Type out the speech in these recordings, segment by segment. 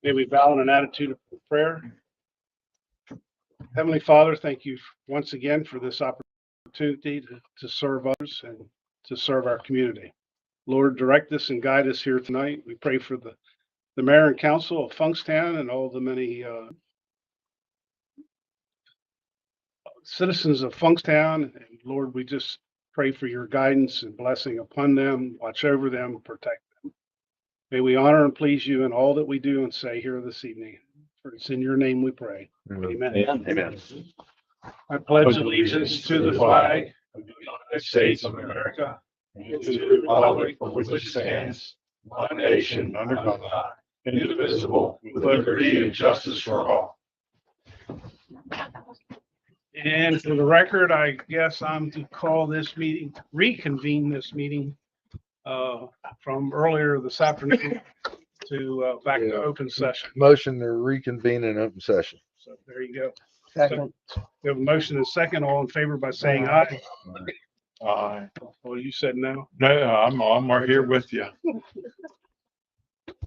May we bow in an attitude of prayer. Heavenly Father, thank you once again for this opportunity to serve others and to serve our community. Lord, direct us and guide us here tonight. We pray for the mayor and council of Funkstown and all the many citizens of Funkstown. And Lord, we just pray for your guidance and blessing upon them, watch over them, protect them. May we honor and please you in all that we do and say here this evening. For it's in your name we pray. Amen. Amen. I pledge allegiance to the flag of the United States of America and to the republic for which it stands, one nation under God, indivisible, with liberty and justice for all. And for the record, I guess I'm to call this meeting, reconvene this meeting from earlier this afternoon to back to open session. Motion to reconvene in open session. So there you go. Second. We have a motion and a second. All in favor by saying aye. Aye. Well, you said no. No, I'm right here with you.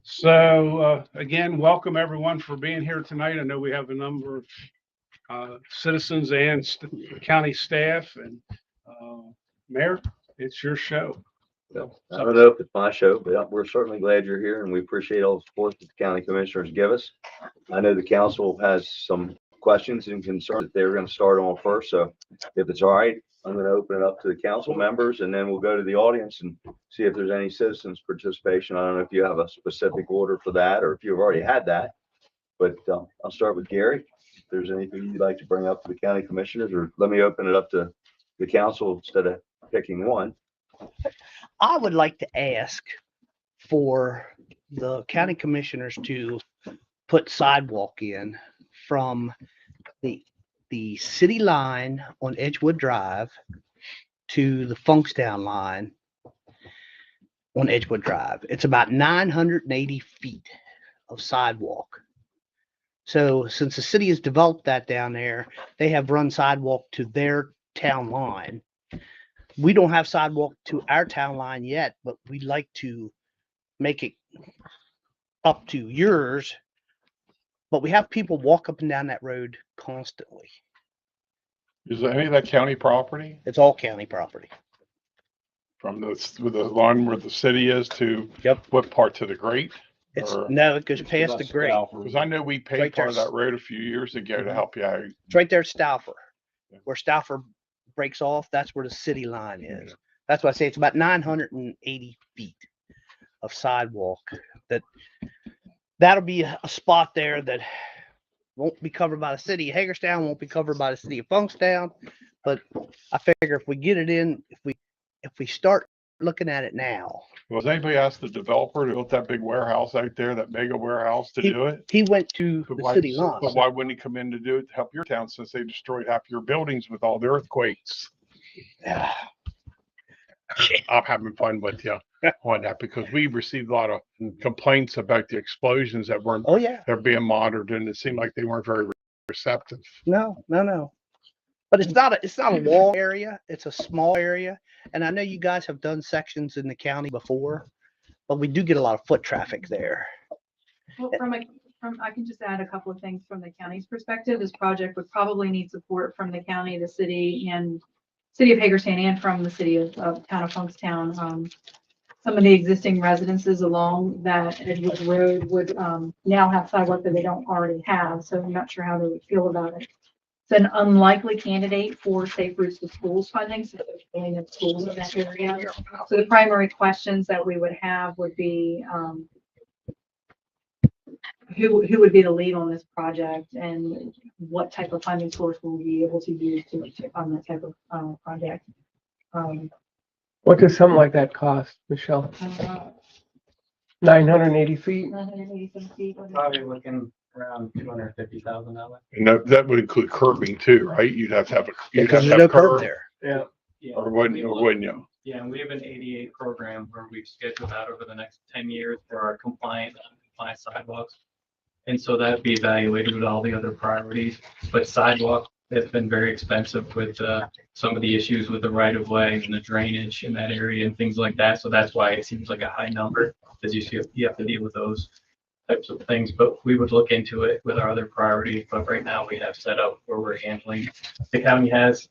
So again, welcome everyone for being here tonight. I know we have a number of citizens and county staff and Mayor, it's your show. Well, I don't know if it's my show, but we're certainly glad you're here and we appreciate all the support that the county commissioners give us. I know the council has some questions and concerns that they're going to start on first. So if it's all right, I'm going to open it up to the council members and then we'll go to the audience and see if there's any citizens participation. I don't know if you have a specific order for that or if you've already had that, but I'll start with Gary. If there's anything you'd like to bring up to the county commissioners, or let me open it up to the council instead of picking one. I would like to ask for the county commissioners to put sidewalk in from the city line on Edgewood Drive to the Funkstown line on Edgewood Drive. It's about 980 feet of sidewalk. So since the city has developed that down there, they have run sidewalk to their town line. We don't have sidewalk to our town line yet, but we'd like to make it up to yours. But we have people walk up and down that road constantly. Is there any of that county property It's all county property. from with the line where the city is to Yep. what part, to the Great? No, it goes past the grade. Because I know we paid Right part of there. that road a few years ago to help you out. It's right there at Stauffer. Where Stauffer breaks off, that's where the city line is. That's why I say it's about 980 feet of sidewalk. That'll be a spot there that won't be covered by the city of Hagerstown, won't be covered by the city of Funkstown. But I figure if we get it in, if we start looking at it now. Was anybody asked the developer to build that big warehouse out there, that mega warehouse to do it? He went to But the why, city line. but why wouldn't he come in to do it to help your town since they destroyed half your buildings with all the earthquakes? I'm having fun with you on that because we received a lot of complaints about the explosions that weren't, Oh, yeah. they're being monitored and it seemed like they weren't very receptive. No. But it's not a wall area. It's a small area. And I know you guys have done sections in the county before, but we do get a lot of foot traffic there. Well, I can just add a couple of things from the county's perspective. This project would probably need support from the county, the city, and city of Hagerstown, and from the city of town of Funkstown. Some of the existing residences along that Edgewood Road would now have sidewalk that they don't already have. So I'm not sure how they would feel about it. It's an unlikely candidate for Safe Routes to Schools funding, so there's really no schools in that area. So the primary questions that we would have would be who would be the lead on this project and what type of funding source will we be able to use to fund that type of project. What does something like that cost, Michelle? 980 feet? 987 feet. Probably looking around $250,000. And that would include curbing too, right? You'd have to have Because there's no curb there. Yeah. Yeah. Or wouldn't you? Yeah, and we have an 88 program where we've scheduled out over the next 10 years for our compliant sidewalks. And so that'd be evaluated with all the other priorities, but sidewalk has been very expensive with some of the issues with the right of way and the drainage in that area and things like that. So that's why it seems like a high number, because you have to deal with those. types of things, but we would look into it with our other priorities. But right now we have set up where we're handling. The county has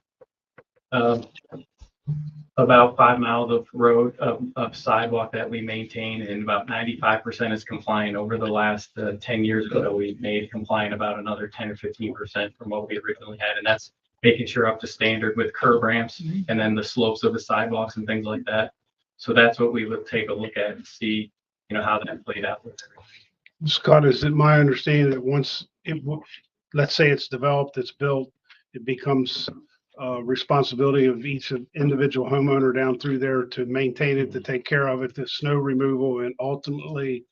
about 5 miles of road of sidewalk that we maintain, and about 95% is compliant. Over the last 10 years ago, we made compliant about another 10 or 15% from what we originally had, and that's making sure up to standard with curb ramps and then the slopes of the sidewalks and things like that. So that's what we would take a look at and see, how that played out with everything. Scott, is it my understanding that once let's say it's developed, it's built, it becomes responsibility of each individual homeowner down through there to maintain it, to take care of it, the snow removal, and ultimately,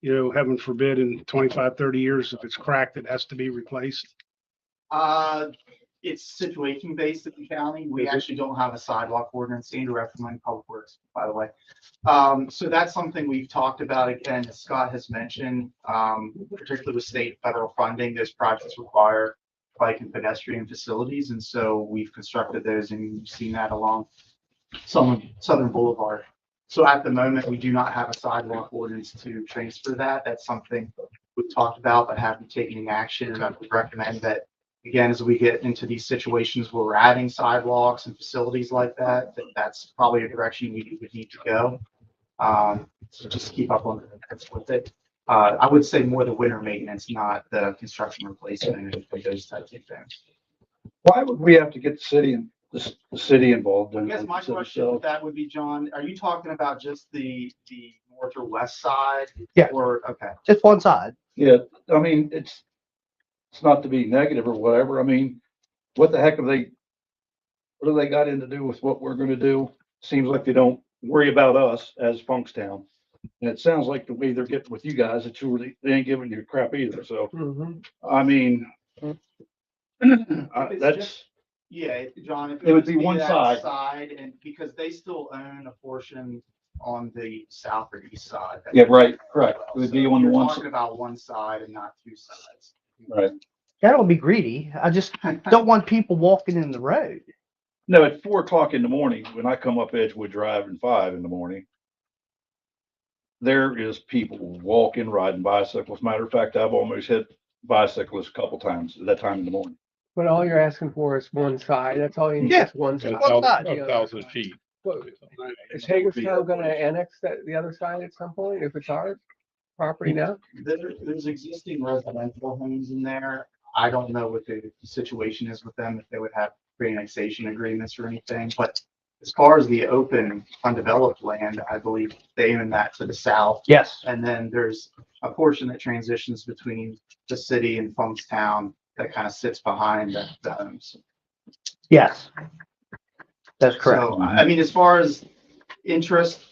heaven forbid, in 25, 30 years, if it's cracked, it has to be replaced? It's situation based at the county. We actually don't have a sidewalk ordinance. Andrew Efferman, Public Works, by the way. So that's something we've talked about. Again, as Scott has mentioned, particularly with state federal funding, those projects require bike and pedestrian facilities. And so we've constructed those, and you've seen that along Southern Boulevard. So at the moment, we do not have a sidewalk ordinance to transfer that. That's something we've talked about, but haven't taken any action. And I would recommend that, again, as we get into these situations where we're adding sidewalks and facilities like that, that's probably a direction we would need to go. So just keep up on with it. I would say more the winter maintenance, not the construction replacement and those types of things. Why would we have to get the city involved? I guess my question with that would be, John, are you talking about just the north or west side? Yeah. Or, okay. Just one side. Yeah, I mean, it's not to be negative or whatever. I mean, what the heck what do they got in to do with what we're gonna do? Seems like they don't worry about us as Funkstown. And it sounds like the way they're getting with you guys, it's really, they ain't giving you crap either. So, I mean, that's, Yeah, John, if It would be was one that side. And because they still own a portion on the south or east side. yeah, right, correct. It would be on You're one, talking about one side and not two sides. right. I don't be greedy. I just don't want people walking in the road. No, at 4 o'clock in the morning, when I come up Edgewood Drive at 5 in the morning, there is people walking, riding bicycles. Matter of fact, I've almost hit bicyclists a couple times at that time in the morning. But all you're asking for is one side. That's all you need, Yeah. is one side. One side. 1,000 feet. Well, Is Hagerstown gonna annex the other side at some point if it's our property now? There's existing residential homes in there. I don't know what the situation is with them, if they would have pre-annexation agreements or anything, but as far as the open undeveloped land, I believe they own that to the south. Yes. And then there's a portion that transitions between the city and Funkstown that kind of sits behind the homes. Yes. That's correct. So, I mean, as far as interest,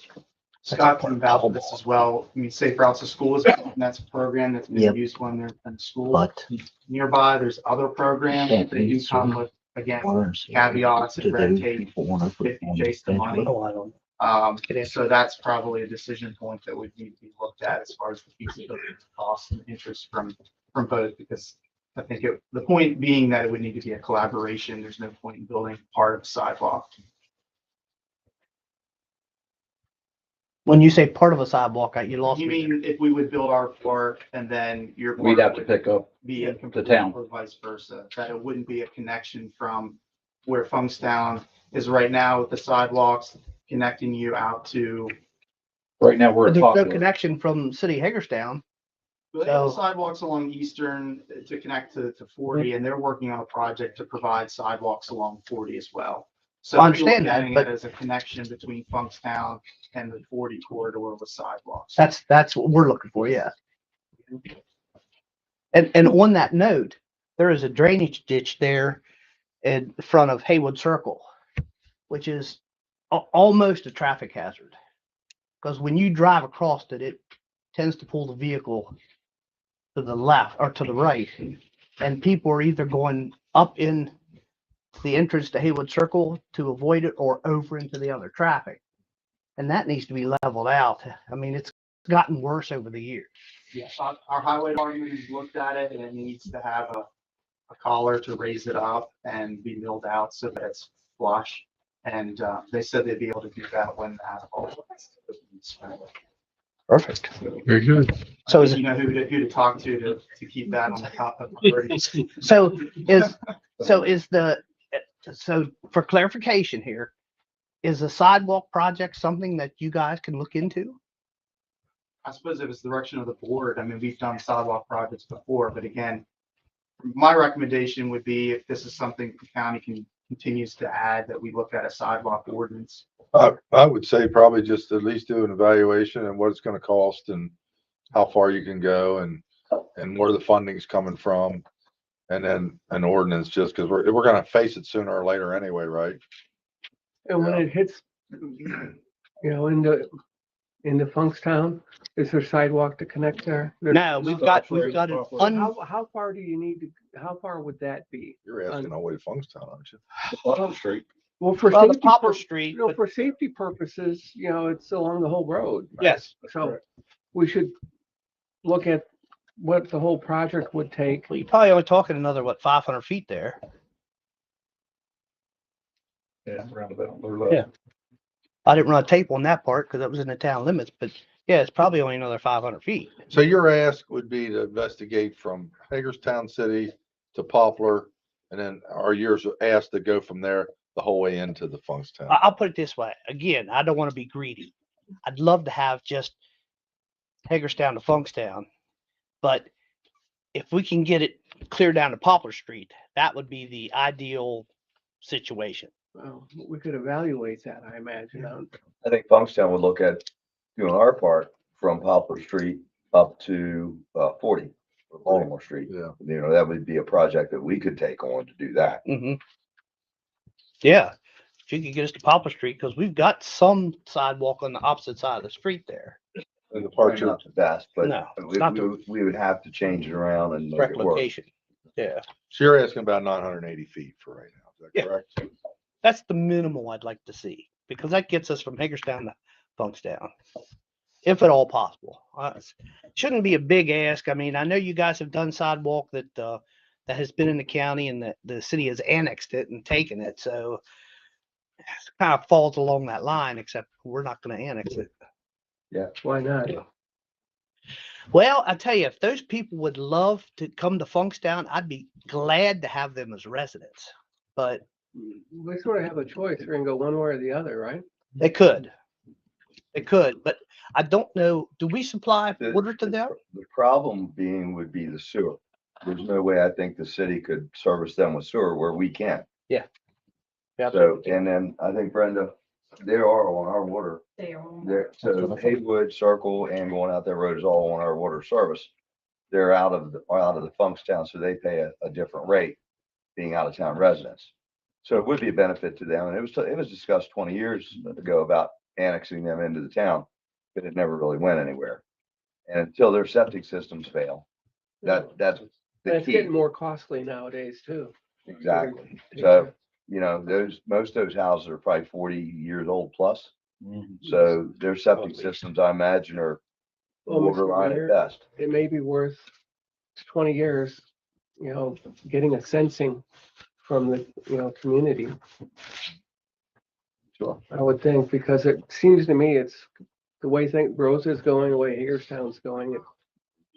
Scott can vouch for this as well. I mean, Safe Routes to School is, and that's a program that's been Yep. used when they're in school. But Nearby, there's other programs that they do come with, again, caveats and red tape, 50 chase the money. oh, I don't. So that's probably a decision point that would need to be looked at as far as the feasibility, cost and interest from both, because I think the point being that it would need to be a collaboration. There's no point in building part of a sidewalk. When you say part of a sidewalk, you lost You me. mean if we would build our part and then your We'd part have to would pick up be the incomplete town. or vice versa, that it wouldn't be a connection from where Funkstown is right now with the sidewalks connecting you out to. Right now, we're But at there's no Popular. connection from City of Hagerstown. They have So- sidewalks along Eastern to connect to 40, and they're working on a project to provide sidewalks along 40 as well. So I understand we're that, looking at but- it as a connection between Funkstown and the 40 corridor with sidewalks. That's what we're looking for, yeah. And on that note, there is a drainage ditch there in front of Haywood Circle, which is almost a traffic hazard. Because when you drive across it, it tends to pull the vehicle to the left or to the right. And people are either going up in the entrance to Haywood Circle to avoid it or over into the other traffic. And that needs to be leveled out. I mean, it's gotten worse over the years. Yeah, our highway department has looked at it, and it needs to have a collar to raise it up and be milled out so that it's flush. And they said they'd be able to do that when the asphalt. Perfect. Very good. So is You know who to talk to keep that on the top of priorities. So is, so for clarification here, is the sidewalk project something that you guys can look into? I suppose it was the direction of the board. I mean, we've done sidewalk projects before, but again, my recommendation would be if this is something the county continues to add, that we look at a sidewalk ordinance. I would say probably just at least do an evaluation and what it's gonna cost and how far you can go and where the funding's coming from. And then an ordinance, just because we're gonna face it sooner or later anyway, right? And when it hits, you know, into Funkstown, is there sidewalk to connect there? No, we've got it How far do you need to, how far would that be? You're asking all the way to Funkstown, aren't you? Street. Well, for well, the safety, Poplar Street, no, but for safety purposes, you know, it's along the whole road. yes, So we should look at what the whole project would take. well, you're probably only talking another, what, 500 feet there? Yeah, roundabout. Yeah. I didn't run a tape on that part because that was in the town limits, but yeah, it's probably only another 500 feet. So your ask would be to investigate from Hagerstown City to Poplar, and then are yours asked to go from there the whole way into the Funkstown? I'll put it this way. Again, I don't want to be greedy. I'd love to have just Hagerstown to Funkstown, but if we can get it clear down to Poplar Street, that would be the ideal situation. Well, we could evaluate that, I imagine. I think Funkstown would look at doing our part from Poplar Street up to 40 or Baltimore Street. Yeah. You know, that would be a project that we could take on to do that. Mm-hmm. Yeah, if you could get us to Poplar Street, because we've got some sidewalk on the opposite side of the street there. And the Probably part you're, not the best, but No, it's we, not we the would- we would have to change it around and make correct it work. location. Yeah, so you're asking about 980 feet for right now, is that Yeah. correct? that's the minimal I'd like to see, because that gets us from Hagerstown to Funkstown, if at all possible. It shouldn't be a big ask. I mean, I know you guys have done sidewalk that that has been in the county, and that the city has annexed it and taken it, so it kind of falls along that line, except we're not going to annex it. Why not? Well, I tell you, if those people would love to come to Funkstown, I'd be glad to have them as residents, but We sort of have a choice. We're gonna go one way or the other, right? they could. They could, but I don't know. Do we supply The- water to them? The problem being would be the sewer. There's no way I think the city could service them with sewer where we can't. So, and then I think Brenda, they are on our water. They are on. There, so Haywood Circle and going out that road is all on our water service. They're out of the Funkstown, so they pay a different rate being out of town residents. So it would be a benefit to them. And it was discussed 20 years ago about annexing them into the town, but it never really went anywhere. And until their septic systems fail, that's And the it's key. getting more costly nowadays too. Exactly. So, you know, most of those houses are probably 40 years old plus. So their septic systems, I imagine, are Well, Mr. borderline at Mayor, best. it may be worth 20 years, you know, getting a sensing from the, you know, community. Sure. I would think, because it seems to me it's the way Rose is going, the way Hagerstown's going,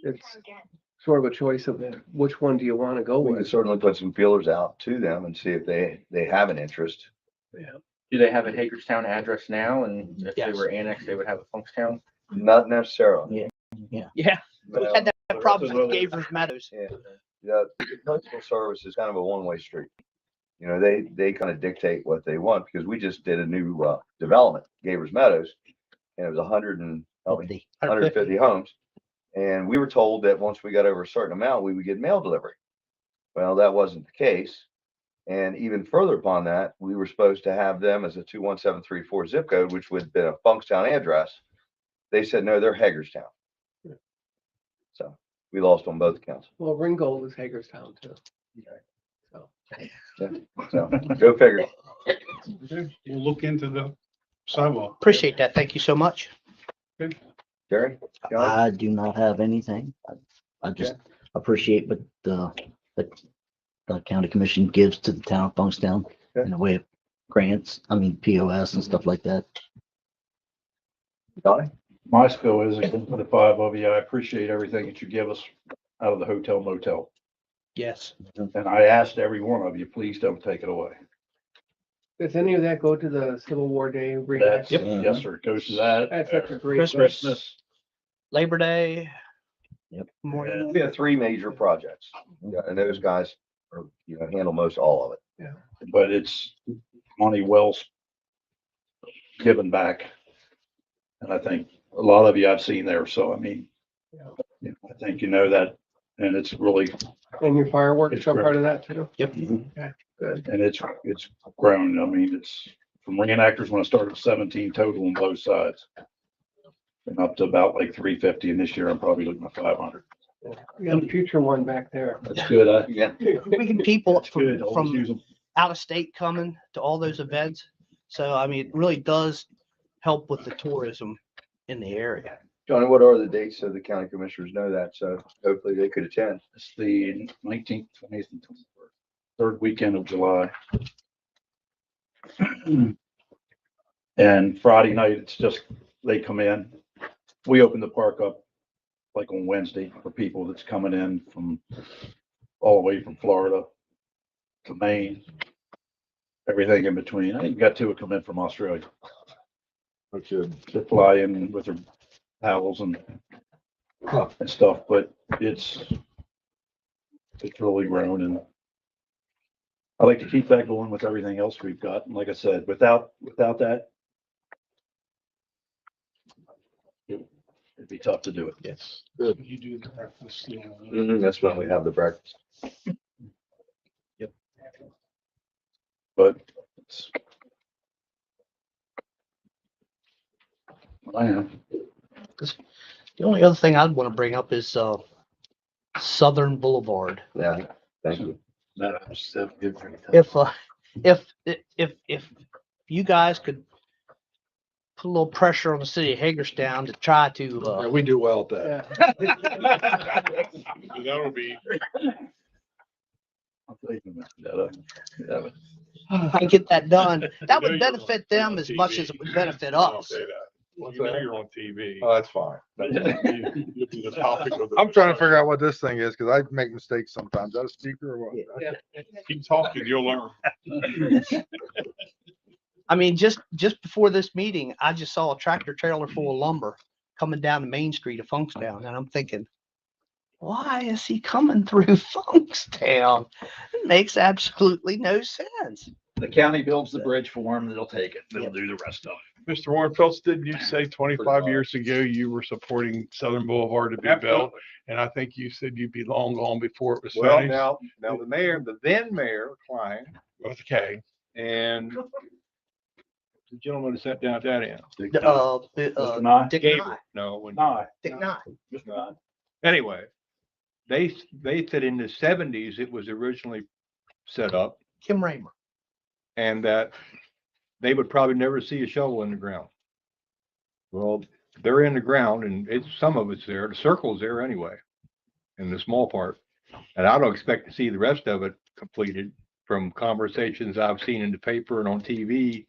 it's sort of a choice of which one do you want to go We could with. certainly put some feelers out to them and see if they have an interest. Do they have a Hagerstown address now? And if they Yes. were annexed, they would have a Funkstown? Not necessarily. Yeah, we had that problem with Gavers Meadows. Yeah, the postal service is kind of a one-way street. You know, they kind of dictate what they want, because we just did a new development, Gavers Meadows, and it was 150 homes. And we were told that once we got over a certain amount, we would get mail delivery. Well, that wasn't the case. And even further upon that, we were supposed to have them as a 21734 zip code, which would have been a Funkstown address. They said, no, they're Hagerstown. So we lost on both accounts. Well, Ringgold is Hagerstown too. So, So go figure. We'll look into the sidewalk. Appreciate that. Thank you so much. Jerry? John? I do not have anything. I just appreciate what the county commission gives to the town of Funkstown in the way of grants, POS and stuff like that. Donnie? My spill is, again, for the five of you, I appreciate everything that you give us out of the hotel motel. Yes. And I asked every one of you, please don't take it away. Does any of that go to the Civil War Day? That's, reenactment? yes, sir, it goes to that. That's such a great. Christmas. Christmas, Labor Day. Yep. Memorial. We have three major projects, yeah, and those guys are, handle most all of it. but it's money well given back. And I think a lot of you I've seen there, so I mean, I think you know that, and it's really, And your fireworks It's are great. part of that too? Yep. Good. and it's grown. I mean, it's from reenactors when I started 17 total on both sides. And up to about like 350, and this year I'm probably looking at 500. We got a future one back there. That's good. Yeah. We get people That's good. from, Always use them. out of state coming to all those events. So, I mean, it really does help with the tourism in the area. Johnny, what are the dates so the county commissioners know that? So hopefully they could attend. It's the 19th, 20th, and 21st, third weekend of July. And Friday night, it's just, they come in. We open the park up like on Wednesday for people that's coming in from all the way from Florida to Maine, everything in between. I even got two that come in from Australia. Okay. They fly in with their paddles and stuff, but it's really grown, and I like to keep that going with everything else we've got. And like I said, without that, it'd be tough to do it. Yes. Good. You do the breakfast, That's when we have the breakfast. But it's, I am. The only other thing I'd want to bring up is, Southern Boulevard. Yeah, thank you. If you guys could put a little pressure on the city of Hagerstown to try to, Yeah, we do well at that. Yeah. That'll be, I'll take that. get that done, that You know would you're benefit on them as much as it would benefit I'll us. say that. You know you're on TV. Oh, that's fine. You'll be the topic of the. I'm trying to figure out what this thing is, because I make mistakes sometimes. Is that a speaker or what? Keep talking, you'll learn. I mean, just before this meeting, I just saw a tractor trailer full of lumber coming down the main street of Funkstown, and I'm thinking, why is he coming through Funkstown? It makes absolutely no sense. The county builds the bridge for them, they'll take it, they'll do the rest of it. Mr. Warren Phelps, didn't you say 25 years ago you were supporting Southern Boulevard to be built? And I think you said you'd be long gone before it was Well, finished. now the mayor, the then mayor, Klein, Okay. and the gentleman who sat down at that end. Dick Gabriel. Nye. No, when, Dick Nye. anyway, they said in the 70s, it was originally set up Kim Raymer. and that they would probably never see a shovel in the ground. Well, they're in the ground and some of it's there. The circle's there anyway, in the small part. And I don't expect to see the rest of it completed from conversations I've seen in the paper and on TV.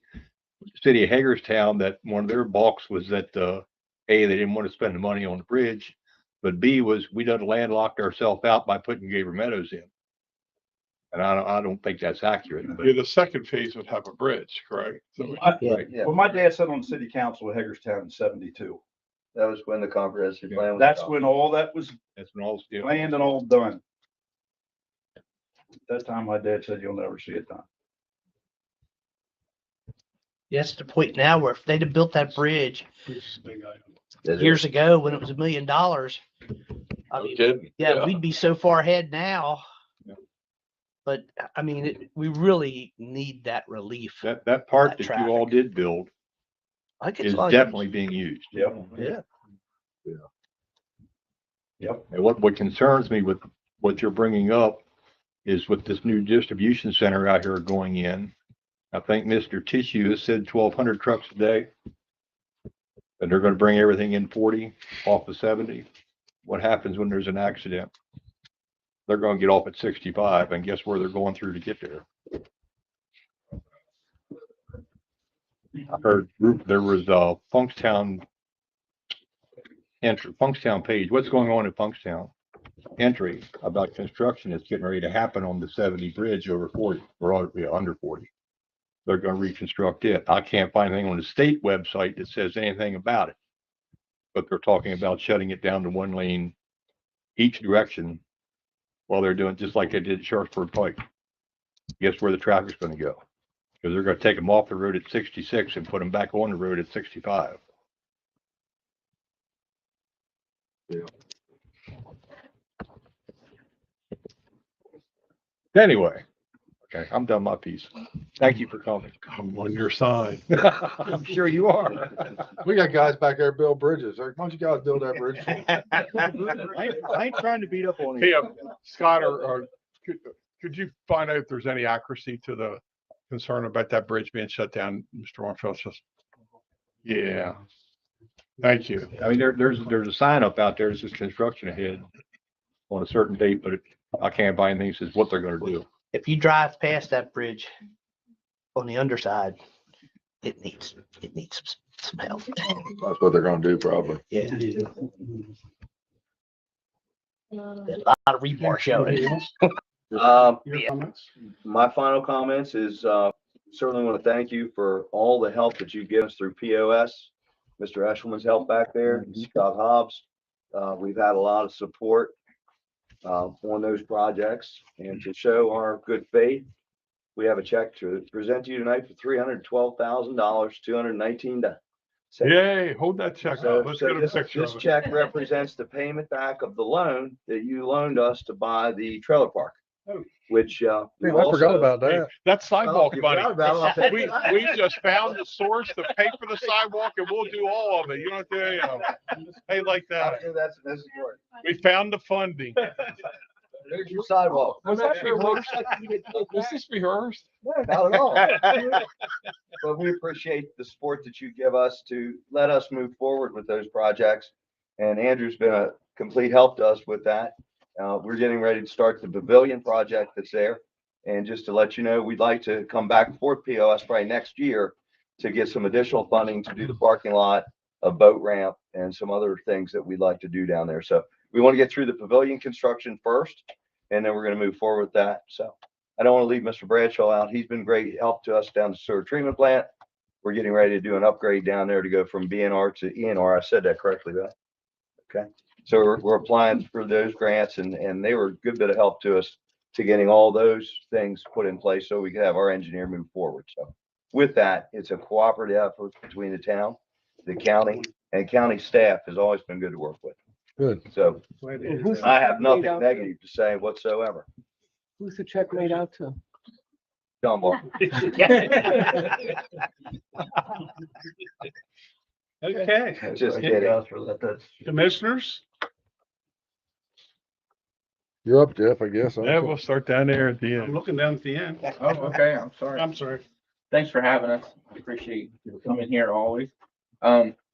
With the city of Hagerstown, that one of their balks was that, A, they didn't want to spend the money on the bridge, but B was we done landlocked ourselves out by putting Gabriel Meadows in. And I don't think that's accurate, but Yeah, the second phase would have a bridge, correct? So Yeah. Well, my dad sat on the city council of Hagerstown in 72. That was when the comprehensive plan was. That's adopted. when all that was that's when all, planned and all done. At that time, my dad said, you'll never see it done. That's the point now where if they'd have built that bridge It's a big item. years ago when it was $1 million, I mean, kidding. yeah, we'd be so far ahead now. Yeah. But I mean, we really need that relief. That part That that you all did build I think is it's like, definitely being used. Yep. yeah. Yep. And what concerns me with what you're bringing up is with this new distribution center out here going in. I think Mr. Tissue has said 1,200 trucks a day. And they're gonna bring everything in 40 off of 70. What happens when there's an accident? They're gonna get off at 65, and guess where they're going through to get there? I heard there was Funkstown entry, Funkstown page, what's going on in Funkstown? Entry about construction that's getting ready to happen on the 70 bridge over 40, or under 40. They're gonna reconstruct it. I can't find anything on the state website that says anything about it. But they're talking about shutting it down to one lane each direction while they're doing, just like they did at Sharpsburg Pike. Guess where the traffic's gonna go? Because they're gonna take them off the road at 66 and put them back on the road at 65. Anyway, okay, I'm done my piece. Thank you for coming. I'm on your side. I'm sure you are. We got guys back there build bridges. Why don't you guys build that bridge? I ain't trying to beat up on Hey, you. Scott, or could you find out if there's any accuracy to the concern about that bridge being shut down, Mr. Armstrong? Yeah. Thank you. I mean, there's a sign up out there that says construction ahead on a certain date, but I can't find anything that says what they're gonna do. If you drive past that bridge on the underside, it needs some help. That's what they're gonna do probably. Yeah. A lot of rebar showing. My final comments is, certainly want to thank you for all the help that you've given us through POS. Mr. Eshelman's help back there, Scott Hobbs. We've had a lot of support on those projects, and to show our good faith, we have a check to present to you tonight for $312,000, 219. Yay, hold that check So, up. Let's so get a this, picture this of it. check represents the payment back of the loan that you loaned us to buy the trailer park, Oh. which, we Man, I forgot also, about Hey, that. That's sidewalk you money. forgot about it. We just found the source to pay for the sidewalk, and we'll do all of it. You don't have to, pay like that. That's important. We found the funding. There's your sidewalk. Was that rehearsed? Was this rehearsed? Not at all. But we appreciate the support that you give us to let us move forward with those projects. And Andrew's been a complete help to us with that. We're getting ready to start the pavilion project that's there. And just to let you know, we'd like to come back before POS probably next year to get some additional funding to do the parking lot, a boat ramp, and some other things that we'd like to do down there. So we want to get through the pavilion construction first, and then we're going to move forward with that. So I don't want to leave Mr. Bradshaw out. He's been great help to us down the sewer treatment plant. We're getting ready to do an upgrade down there to go from BNR to ENR. I said that correctly, right? Okay. So we're applying for those grants, and they were a good bit of help to us to getting all those things put in place so we could have our engineer move forward. So with that, it's a cooperative effort between the town, the county, and county staff has always been good to work with. Good. So And who's the I have check made nothing out to? negative to say whatsoever. Who's the check made out to? John Ball. Okay, Just kidding. commissioners, You're up, Jeff, I guess. Yeah, we'll start down there at the I'm end. looking down at the end. Oh, okay, I'm sorry. I'm sorry. Thanks for having us. Appreciate you coming here always.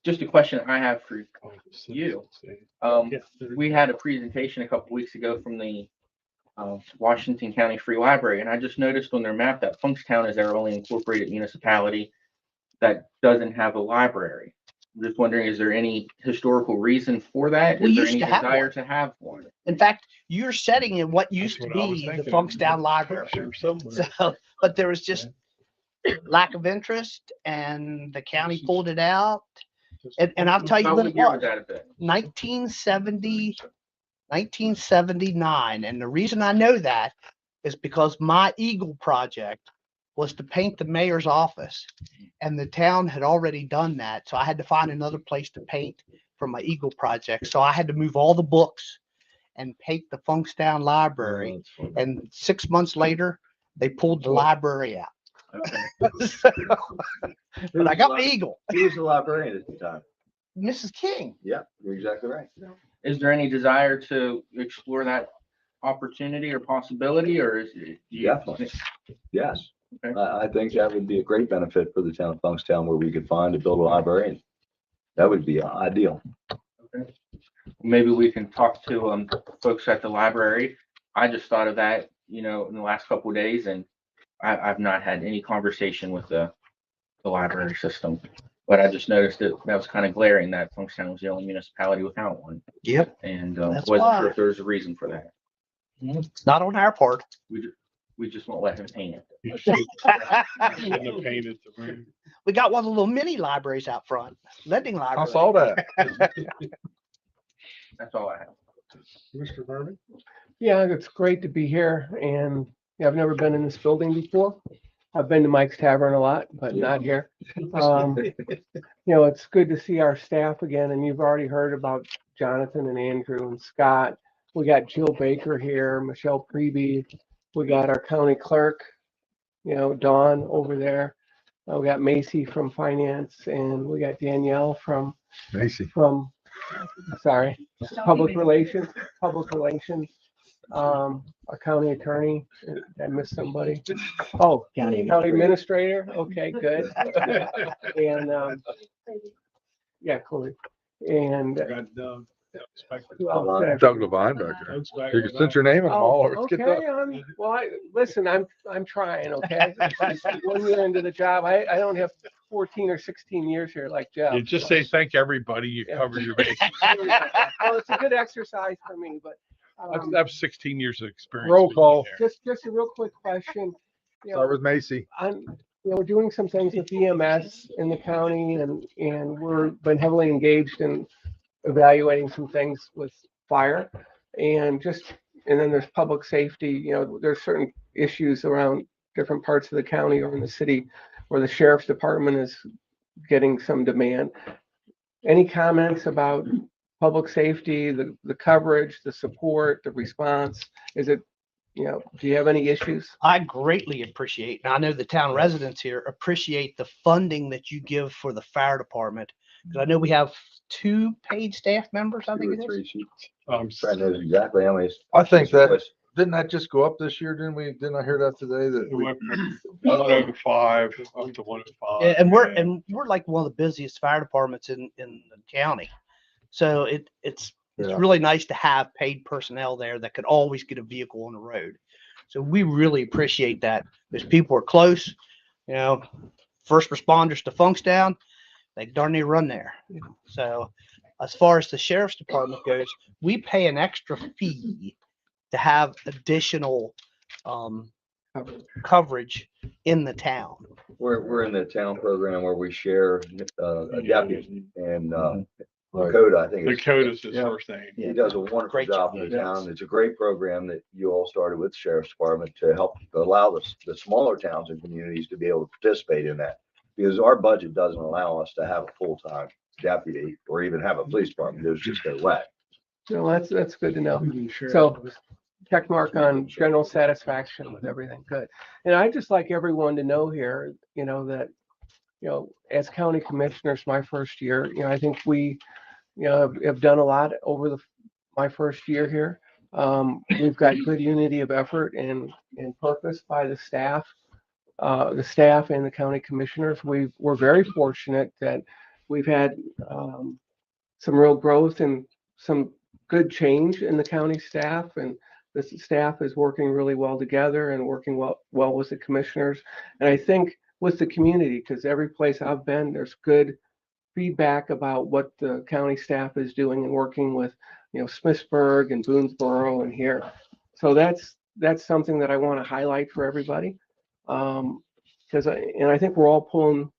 Just a question I have for you. We had a presentation a couple weeks ago from the Washington County Free Library, and I just noticed on their map that Funkstown is their only incorporated municipality that doesn't have a library. I'm just wondering, is there any historical reason for that? We Is there used any to have desire one. to have one? In fact, you're setting in what used to That's what I was be the thinking. Funkstown Library. Picture somewhere. So, but there was just lack of interest and the county pulled it out. And I'll tell you About when what it year was was, that a bit? 1979. And the reason I know that is because my Eagle project was to paint the mayor's office, and the town had already done that. So I had to find another place to paint for my Eagle project. So I had to move all the books and paint the Funkstown Library. And 6 months later, they pulled the library out. So, but I got my Eagle, He was the librarian at the time. Mrs. King. Yeah, you're exactly right. Is there any desire to explore that opportunity or possibility, or is it? Definitely. Yes. Okay. I think that would be a great benefit for the town of Funkstown where we could find to build a library. That would be ideal. Maybe we can talk to folks at the library. I just thought of that, in the last couple of days, and I've not had any conversation with the library system. But I just noticed that was kind of glaring that Funkstown was the only municipality without one. Yep. And That's wasn't why. sure if there's a reason for that. It's not on our part. We just won't let him paint it. You shouldn't have painted the room. We got one of the little mini libraries out front, lending I library. saw that. That's all I have. Mr. Berman? Yeah, it's great to be here and yeah, I've never been in this building before. I've been to Mike's Tavern a lot, but not here. It's good to see our staff again, and you've already heard about Jonathan and Andrew and Scott. We got Jill Baker here, Michelle Preby. We got our county clerk, Dawn over there. We got Macy from finance, and we got Danielle from Macy. Sorry, public relations. Our county attorney. Did I miss somebody? Oh, County administrator. Okay, good. And yeah, Chloe. And Got Doug. who else did I- Doug Levine back there. Doug's back You can send your name in them all. Oh, Let's get okay, Doug. listen, I'm trying, okay? 1 year into the job, I don't have 14 or 16 years here like Jeff. You just say, thank everybody, you Yeah. cover your base. Well, it's a good exercise for me, but That's 16 years of experience. Roll being call. there. just a real quick question. Start with Macy. We're doing some things with EMS in the county and we've been heavily engaged in evaluating some things with fire and then there's public safety, there's certain issues around different parts of the county or in the city where the sheriff's department is getting some demand. Any comments about public safety, the coverage, the support, the response? Is it, do you have any issues? I greatly appreciate, and I know the town residents here appreciate the funding that you give for the fire department. Because I know we have 2 paid staff members, I think it is. Brad knows exactly how many. I think that, didn't that just go up this year? Didn't I hear that today? It That we- went from 105 up to 105. Yeah, and we're like one of the busiest fire departments in the county. So it's Yeah. really nice to have paid personnel there that could always get a vehicle on the road. So we really appreciate that. Because people are close, first responders to Funkstown, they darn near run there. So as far as the sheriff's department goes, we pay an extra fee to have additional coverage in the town. We're in the town program where we share a deputy and Right. Dakota, I think. Dakota's his Yeah. first name. He does a wonderful Great job job. in the town. It's a great program that you all started with the Sheriff's Department to help allow the smaller towns and communities to be able to participate in that. Because our budget doesn't allow us to have a full-time deputy or even have a police department. Those just go whack. No, that's good to know. So check mark on general satisfaction with everything. Good. And I'd just like everyone to know here, that, as county commissioners, my first year, I think we, have done a lot over my first year here. We've got good unity of effort and purpose by the staff and the county commissioners. We're very fortunate that we've had some real growth and some good change in the county staff, and the staff is working really well together and working well with the commissioners. And I think with the community, because every place I've been, there's good feedback about what the county staff is doing and working with, Smithsburg and Boonesboro and here. So that's something that I want to highlight for everybody. Because I think we're all pulling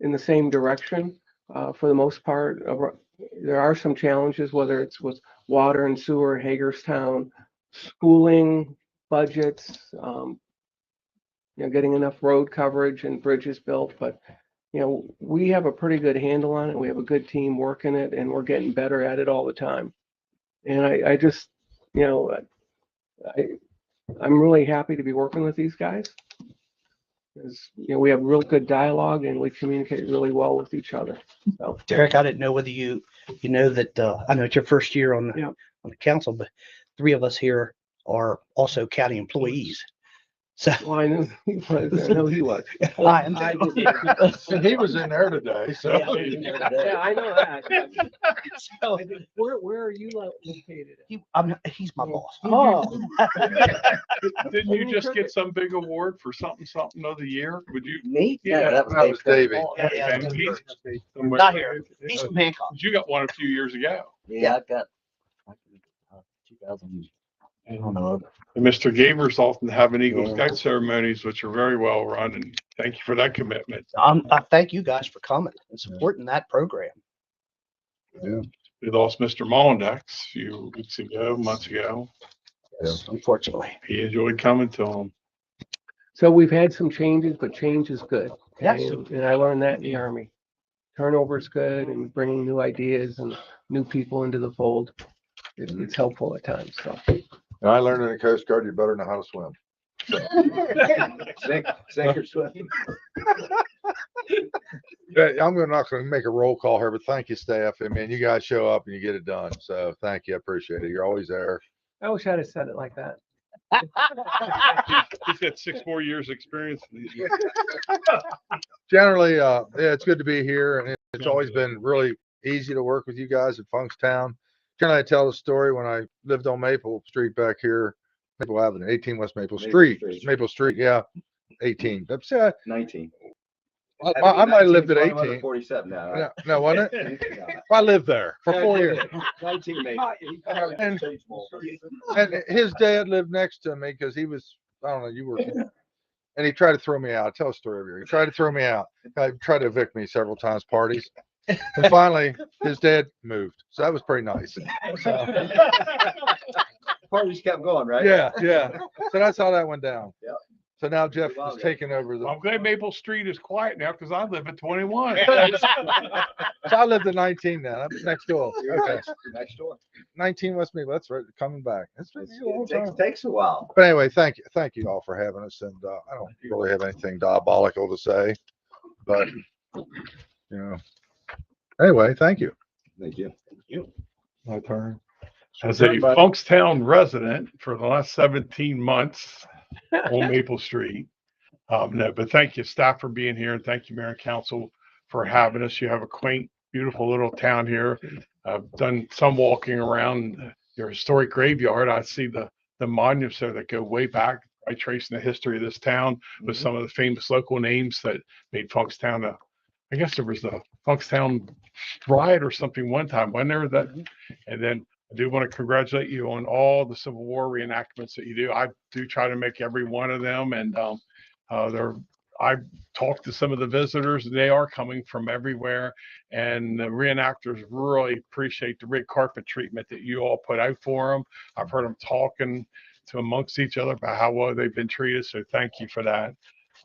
in the same direction for the most part. There are some challenges, whether it's with water and sewer, Hagerstown, schooling, budgets, getting enough road coverage and bridges built, but we have a pretty good handle on it. We have a good team working it and we're getting better at it all the time. And I just, I'm really happy to be working with these guys. Because, we have real good dialogue and we communicate really well with each other. So, Derek, I didn't know whether you know that, I know it's your first year on Yeah. on the council, but 3 of us here are also county employees. So Well, I knew he was, I know he was. I am I too. didn't- And he was in there today, so. Yeah, I know that. So Where are you located? he's my boss. Oh. Didn't you just get some big award for something of the year? Would you? Me? Yeah, That was That was Dave. Davey. Yeah, yeah. And he's somewhere- Not here. He's from Hancock. You got one a few years ago. Yeah, I got 2000, I don't know. And Mr. Gavers often have an Eagle Yeah. Scout ceremonies, which are very well run, and thank you for that commitment. I thank you guys for coming and supporting that program. We lost Mr. Mollendex a few weeks ago, months ago. Unfortunately. He enjoyed coming to them. So we've had some changes, but change is good. Yes. And I learned that in the Army. Turnover is good and bringing new ideas and new people into the fold. It's helpful at times, so. And I learned in the Coast Guard, you better know how to swim. Sink or swim. Yeah, not gonna make a roll call here, but thank you, staff. I mean, you guys show up and you get it done. So thank you. I appreciate it. You're always there. I wish I'd have said it like that. He's got 6 more years experience. Generally, yeah, it's good to be here and it's always been really easy to work with you guys at Funkstown. Generally, I tell the story when I lived on Maple Street back here, Maple Avenue, 18 West Maple Street, Maple Street, yeah, 18. That's, 19. I might have lived at 18. 47 now. No, no, wasn't it? I lived there for 4 years. 19 maybe. And his dad lived next to me because he was, I don't know, you were, and he tried to throw me out. Tell a story of you. He tried to throw me out. He tried to evict me several times, parties. And finally, his dad moved. So that was pretty nice. So, Parties kept going, right? yeah, yeah. So that's how that went down. Yeah. So now Jeff is taking over I'm glad Maple Street is quiet now because I live at 21. So I lived at 19 now. I'm next door. Okay. Next door. 19 West Maple. That's right. Coming back. That's right. Takes a while. But anyway, thank you. Thank you all for having us. And I don't really have anything diabolical to say, but anyway, thank you. Thank you. My turn. As a Funkstown resident for the last 17 months on Maple Street. No, but thank you, staff, for being here, and thank you, Mayor and Council, for having us. You have a quaint, beautiful little town here. I've done some walking around your historic graveyard. I see the monuments there that go way back, by tracing the history of this town with some of the famous local names that made Funkstown I guess there was the Funkstown riot or something one time, wasn't there? That, and then I do want to congratulate you on all the Civil War reenactments that you do. I do try to make every one of them, and I talked to some of the visitors. They are coming from everywhere, and the reenactors really appreciate the red carpet treatment that you all put out for them. I've heard them talking to amongst each other about how well they've been treated, so thank you for that.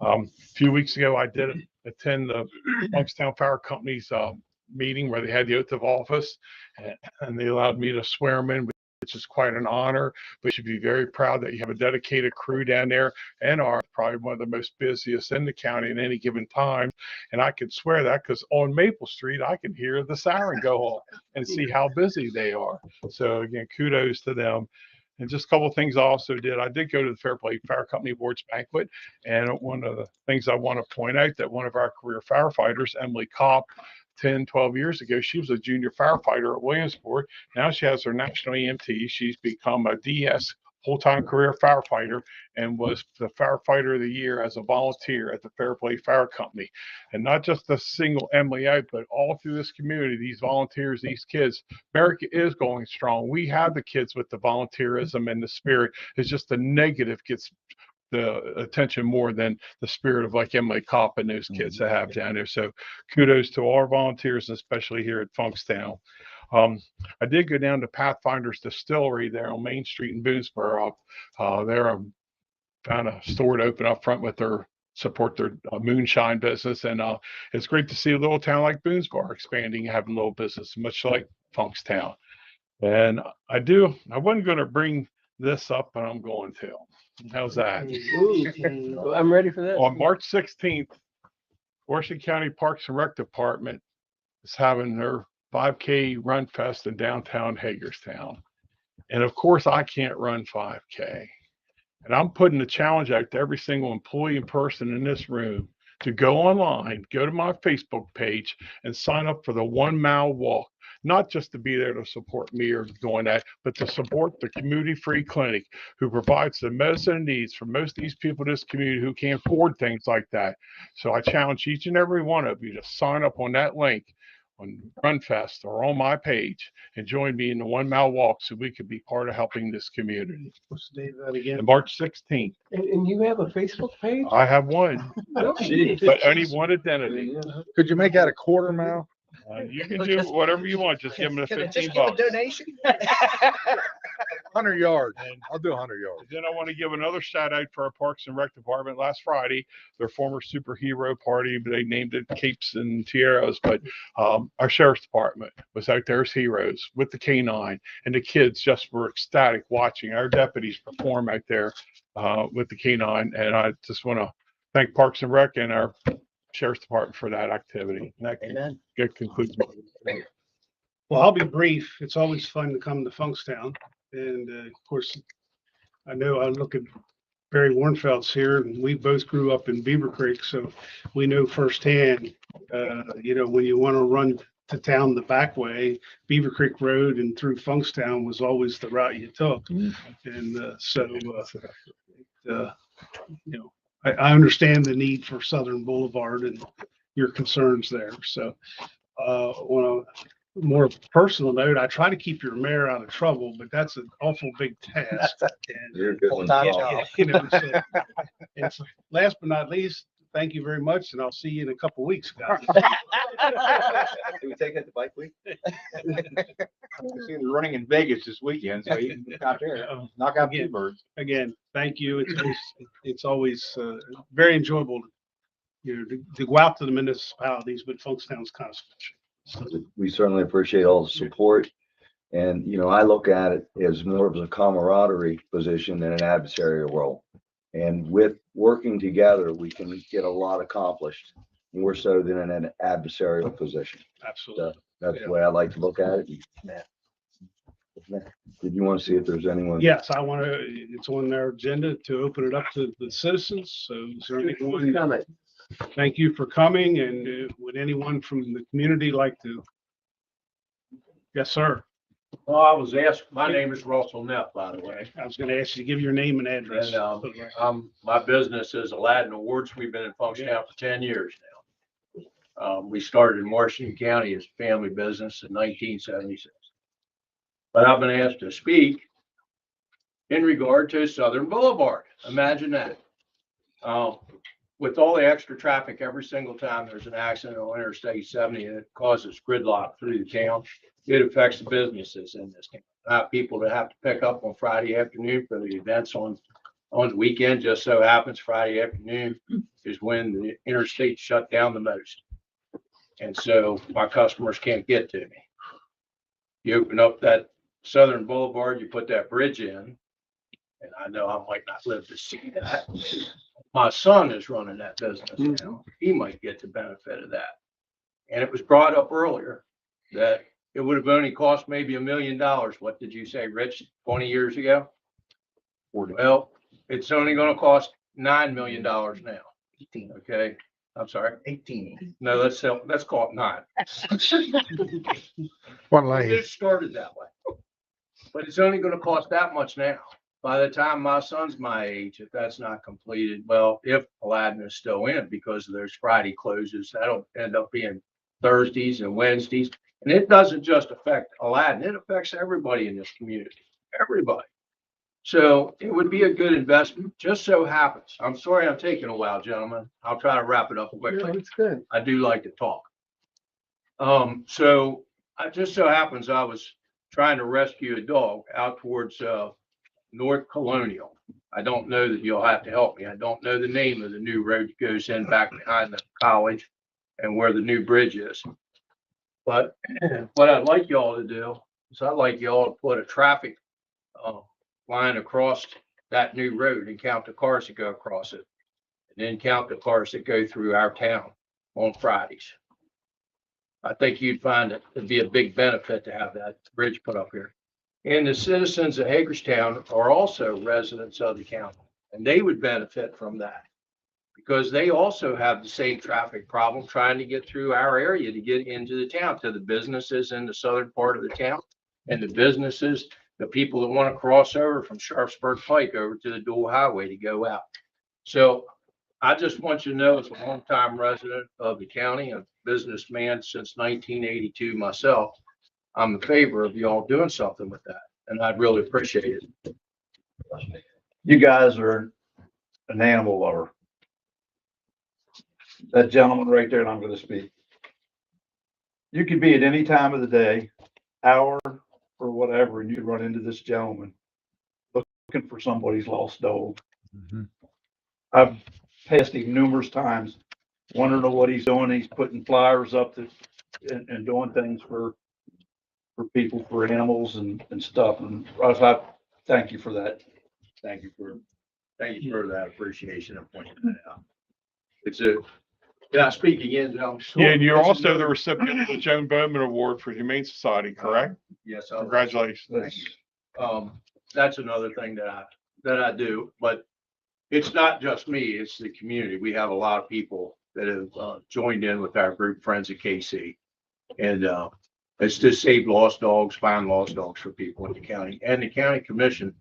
A few weeks ago, I did attend the Funkstown Fire Company's meeting where they had the oath of office, and they allowed me to swear them in, which is quite an honor. But you should be very proud that you have a dedicated crew down there and are probably one of the most busiest in the county at any given time. And I can swear that because on Maple Street, I can hear the siren go off and see how busy they are. So again, kudos to them. And just a couple of things I also did. I did go to the Fairplay Fire Company Awards banquet. And one of the things I want to point out that one of our career firefighters, Emily Kopp, 10, 12 years ago, she was a junior firefighter at Williamsport. Now she has her national EMT. She's become a DS full-time career firefighter and was the firefighter of the year as a volunteer at the Fairplay Fire Company. And not just a single Emily out, but all through this community, these volunteers, these kids, America is going strong. We have the kids with the volunteerism and the spirit. It's just the negative gets the attention more than the spirit of like Emily Kopp and those kids that have down there. So kudos to all our volunteers, especially here at Funkstown. I did go down to Pathfinder's Distillery there on Main Street in Boonesboro. They're found a store to open up front with their support their moonshine business. And it's great to see a little town like Boonesboro expanding, having a little business, much like Funkstown. And I wasn't going to bring this up, but I'm going to. How's that? I'm ready for this. On March 16th, Washington County Parks and Rec Department is having their 5K Run Fest in downtown Hagerstown. And of course, I can't run 5K. And I'm putting the challenge out to every single employee and person in this room to go online, go to my Facebook page and sign up for the 1 mile walk. Not just to be there to support me or doing that, but to support the community-free clinic who provides the medicine and needs for most of these people in this community who can't afford things like that. So I challenge each and every one of you to sign up on that link on RunFest or on my page and join me in the 1 mile walk so we can be part of helping this community. What's the date of that again? And March 16th, And you have a Facebook page? I have one, but only one identity. Could you make that a quarter mile? You can do whatever you want. Just give them the Can I just 15 give a bucks. donation? 100 yards. I'll do 100 yards. Then I want to give another shout out for our Parks and Rec department. Last Friday, their former superhero party, they named it Capes and Tiaras, but our sheriff's department was out there as heroes with the K9, and the kids just were ecstatic watching our deputies perform out there with the K9. And I just want to thank Parks and Rec and our sheriff's department for that activity. And that concludes my. Well, I'll be brief. It's always fun to come to Funkstown. And of course, I know I look at Barry Warnfeld's here and we both grew up in Beaver Creek. So we know firsthand, when you want to run to town the back way, Beaver Creek Road and through Funkstown was always the route you took. And I understand the need for Southern Boulevard and your concerns there. So on a more personal note, I try to keep your mayor out of trouble, but that's an awful big task. And, You're a good one. and so last but not least, thank you very much, and I'll see you in a couple weeks, guys. Can we take that to bike week? Running in Vegas this weekend, so you can get out there, knock out two birds. Again, thank you. It's always very enjoyable, to go out to the municipalities, but Funkstown's kind of special. We certainly appreciate all the support. And, I look at it as more of a camaraderie position than an adversarial role. And with working together, we can get a lot accomplished, more so than in an adversarial position. Absolutely. So that's the way I like to look at it. Did you want to see if there's anyone? Yes, it's on their agenda to open it up to the citizens. So is there anyone? Thank you for coming. And would anyone from the community like to? Yes, sir. Well, I was asked, my name is Russell Neff, by the way. I was going to ask you to give your name and address. And my business is Aladdin Awards. We've been in Funkstown for 10 years now. We started in Washington County as a family business in 1976. But I've been asked to speak in regard to Southern Boulevard. Imagine that. With all the extra traffic, every single time there's an accident on Interstate 70 and it causes gridlock through the town, it affects the businesses in this town. Not people that have to pick up on Friday afternoon for the events on the weekend. Just so happens Friday afternoon is when the interstate shut down the most. And so my customers can't get to me. You open up that Southern Boulevard, you put that bridge in, and I know I might not live to see that. My son is running that business now. He might get the benefit of that. And it was brought up earlier that it would have only cost maybe $1 million. What did you say, Rich, 20 years ago? 40. Well, it's only going to cost $9 million now. 18. Okay. I'm sorry. 18. No, let's call it 9. One lane. It started that way. But it's only going to cost that much now. By the time my son's my age, if that's not completed, well, if Aladdin is still in, because there's Friday closes, that'll end up being Thursdays and Wednesdays. And it doesn't just affect Aladdin, it affects everybody in this community, everybody. So it would be a good investment. Just so happens, I'm sorry I'm taking a while, gentlemen. I'll try to wrap it up quickly. No, it's good. I do like to talk. So it just so happens I was trying to rescue a dog out towards North Colonial. I don't know that you'll have to help me. I don't know the name of the new road that goes in back behind the college and where the new bridge is. But what I'd like y'all to do is I'd like y'all to put a traffic line across that new road and count the cars that go across it. And then count the cars that go through our town on Fridays. I think you'd find it would be a big benefit to have that bridge put up here. And the citizens of Hagerstown are also residents of the county. And they would benefit from that because they also have the same traffic problem trying to get through our area to get into the town, to the businesses in the southern part of the town and the businesses, the people that want to cross over from Sharpsburg Pike over to the dual highway to go out. So I just want you to know, as a longtime resident of the county, a businessman since 1982 myself, I'm in favor of y'all doing something with that, and I'd really appreciate it. You guys are an animal lover. That gentleman right there, and I'm gonna speak. You could be at any time of the day, hour or whatever, and you could run into this gentleman looking for somebody's lost dog. I've passed him numerous times, want to know what he's doing. He's putting flyers up to, and doing things for people, for animals and stuff. And I thank you for that. Thank you for that appreciation and pointing that out. It's a, yeah, speak again, I'm sure. Yeah, and you're also the recipient of the Joan Bowman Award for Humane Society, correct? Yes. Congratulations. That's another thing that I do, but it's not just me, it's the community. We have a lot of people that have joined in with our group, Friends of KC. And it's to save lost dogs, find lost dogs for people in the county. And the county commission,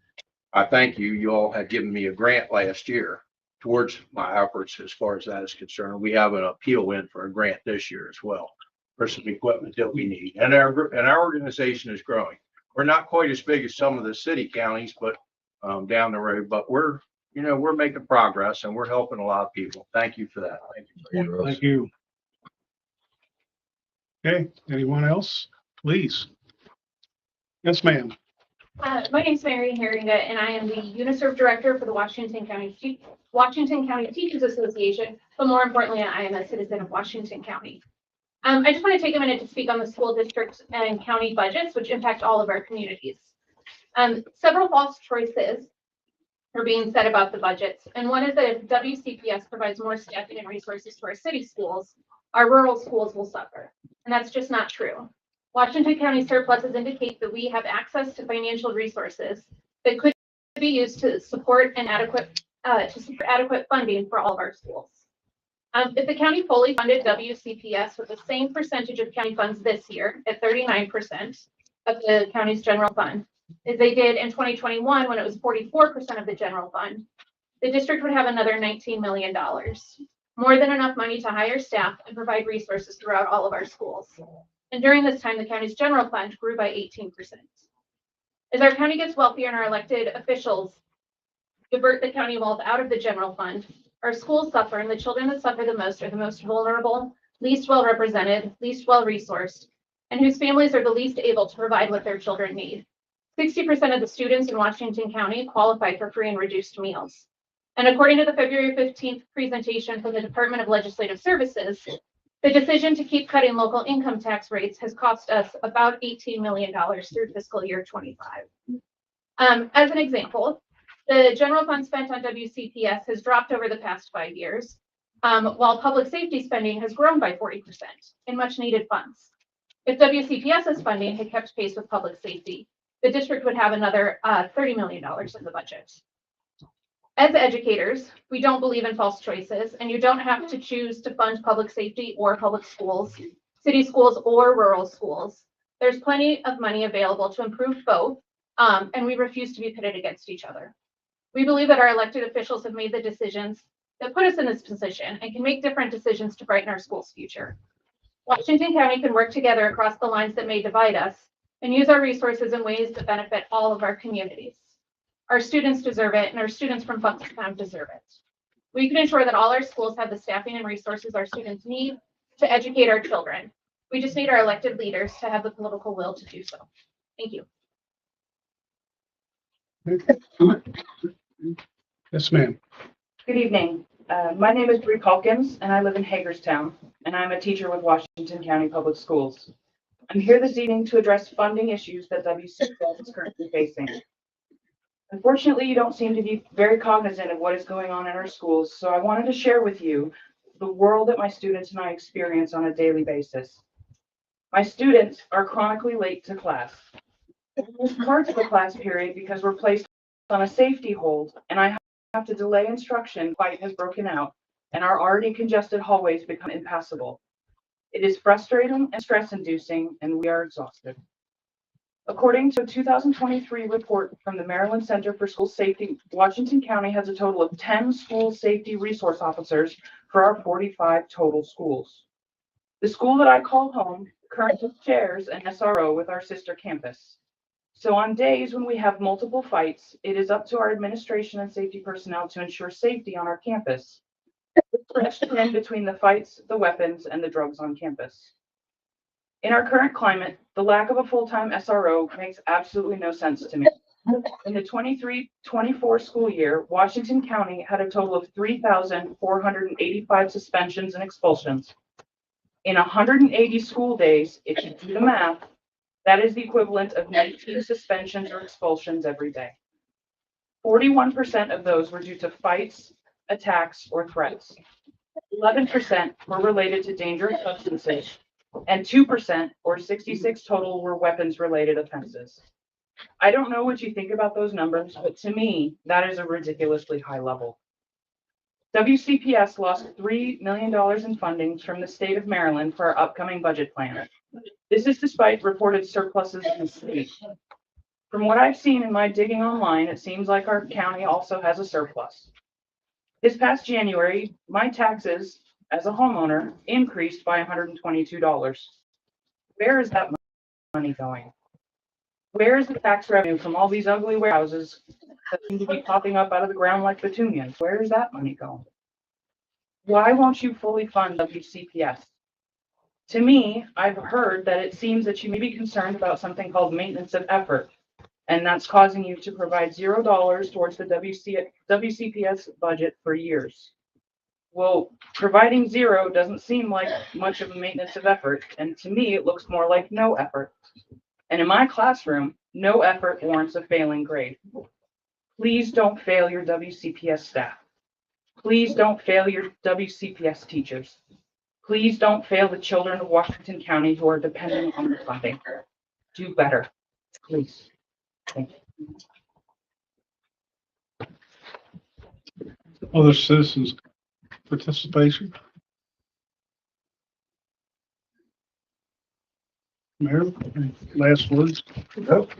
I thank you. You all had given me a grant last year towards my efforts as far as that is concerned. We have an appeal in for a grant this year as well for some equipment that we need. And our organization is growing. We're not quite as big as some of the city counties, but down the road, but we're making progress and we're helping a lot of people. Thank you for that. Thank you. Okay, anyone else? Please. Yes, ma'am. My name is Mary Herringa, and I am the UNICEF Director for the Washington County Teachers Association, but more importantly, I am a citizen of Washington County. I just want to take a minute to speak on the school district and county budgets, which impact all of our communities. Several false choices are being said about the budgets, and one is that if WCPS provides more staffing and resources to our city schools, our rural schools will suffer, and that's just not true. Washington County surpluses indicate that we have access to financial resources that could be used to support adequate funding for all of our schools. If the county fully funded WCPS with the same percentage of county funds this year at 39% of the county's general fund, as they did in 2021 when it was 44% of the general fund, the district would have another $19 million, more than enough money to hire staff and provide resources throughout all of our schools. And during this time, the county's general fund grew by 18%. As our county gets wealthier and our elected officials divert the county wealth out of the general fund, our schools suffer, and the children that suffer the most are the most vulnerable, least well-represented, least well-resourced, and whose families are the least able to provide what their children need. 60% of the students in Washington County qualify for free and reduced meals. And according to the February 15th presentation from the Department of Legislative Services, the decision to keep cutting local income tax rates has cost us about $18 million through fiscal year 25. As an example, the general fund spent on WCPS has dropped over the past 5 years, while public safety spending has grown by 40% in much needed funds. If WCPS's funding had kept pace with public safety, the district would have another $30 million in the budget. As educators, we don't believe in false choices, and you don't have to choose to fund public safety or public schools, city schools or rural schools. There's plenty of money available to improve both, and we refuse to be pitted against each other. We believe that our elected officials have made the decisions that put us in this position and can make different decisions to brighten our school's future. Washington County can work together across the lines that may divide us and use our resources in ways that benefit all of our communities. Our students deserve it, and our students from Funkstown deserve it. We can ensure that all our schools have the staffing and resources our students need to educate our children. We just need our elected leaders to have the political will to do so. Thank you. Yes, ma'am. Good evening. My name is Bree Calkins, and I live in Hagerstown, and I'm a teacher with Washington County Public Schools. I'm here this evening to address funding issues that WCPS is currently facing. Unfortunately, you don't seem to be very cognizant of what is going on in our schools, so I wanted to share with you the world that my students and I experience on a daily basis. My students are chronically late to class. We miss parts of the class period because we're placed on a safety hold, and I have to delay instruction, fight has broken out, and our already congested hallways become impassable. It is frustrating and stress-inducing, and we are exhausted. According to a 2023 report from the Maryland Center for School Safety, Washington County has a total of 10 school safety resource officers for our 45 total schools. The school that I call home currently shares an SRO with our sister campus. So on days when we have multiple fights, it is up to our administration and safety personnel to ensure safety on our campus, stretched in between the fights, the weapons, and the drugs on campus. In our current climate, the lack of a full-time SRO makes absolutely no sense to me. In the 23-24 school year, Washington County had a total of 3,485 suspensions and expulsions. In 180 school days, if you do the math, that is the equivalent of 19 suspensions or expulsions every day. 41% of those were due to fights, attacks, or threats. 11% were related to dangerous substances, and 2%, or 66 total, were weapons-related offenses. I don't know what you think about those numbers, but to me, that is a ridiculously high level. WCPS lost $3 million in funding from the state of Maryland for our upcoming budget plan. This is despite reported surpluses in the state. From what I've seen in my digging online, it seems like our county also has a surplus. This past January, my taxes as a homeowner increased by $122. Where is that money going? Where is the tax revenue from all these ugly warehouses that seem to be popping up out of the ground like petunias? Where is that money going? Why won't you fully fund WCPS? To me, I've heard that it seems that you may be concerned about something called maintenance of effort, and that's causing you to provide $0 towards the WCPS budget for years. Well, providing zero doesn't seem like much of a maintenance of effort, and to me, it looks more like no effort. And in my classroom, no effort warrants a failing grade. Please don't fail your WCPS staff. Please don't fail your WCPS teachers. Please don't fail the children of Washington County who are dependent on the funding. Do better, please. Thank you. Other citizens participation? Mayor, any last words?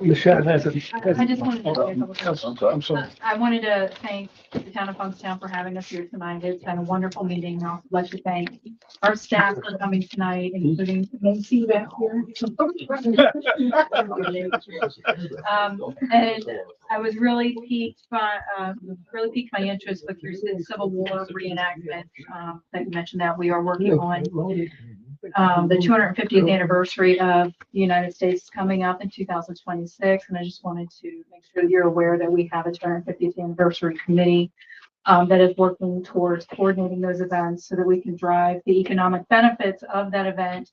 Michelle has a. I just wanted to say a couple things. I'm sorry. I wanted to thank the town of Funkstown for having us here tonight. It's been a wonderful meeting. I'd like to thank our staff for coming tonight, including Nancy back here. And I was really piqued my interest with your Civil War reenactment, that you mentioned that we are working on. The 250th anniversary of the United States coming up in 2026. And I just wanted to make sure you're aware that we have a 250th anniversary committee that is working towards coordinating those events so that we can drive the economic benefits of that event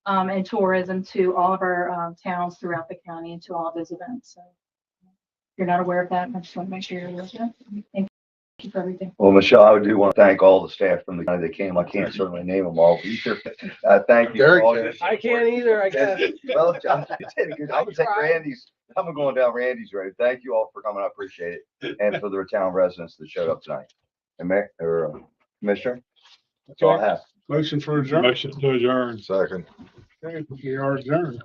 and tourism to all of our towns throughout the county and to all of those events. So if you're not aware of that, I just want to make sure you're aware of that. Thank you for everything. Well, Michelle, I do want to thank all the staff from the county that came. I can't certainly name them all. Thank you. for all your I can't either, I guess. Well, John, you did good. I'm gonna take Randy's, I'm going down Randy's road. Thank you all for coming. I appreciate it. And for the town residents that showed up tonight. And Mayor, or Commissioner, that's all I have. Motion for adjournment. Motion to adjourn. Second. Okay, we are adjourned.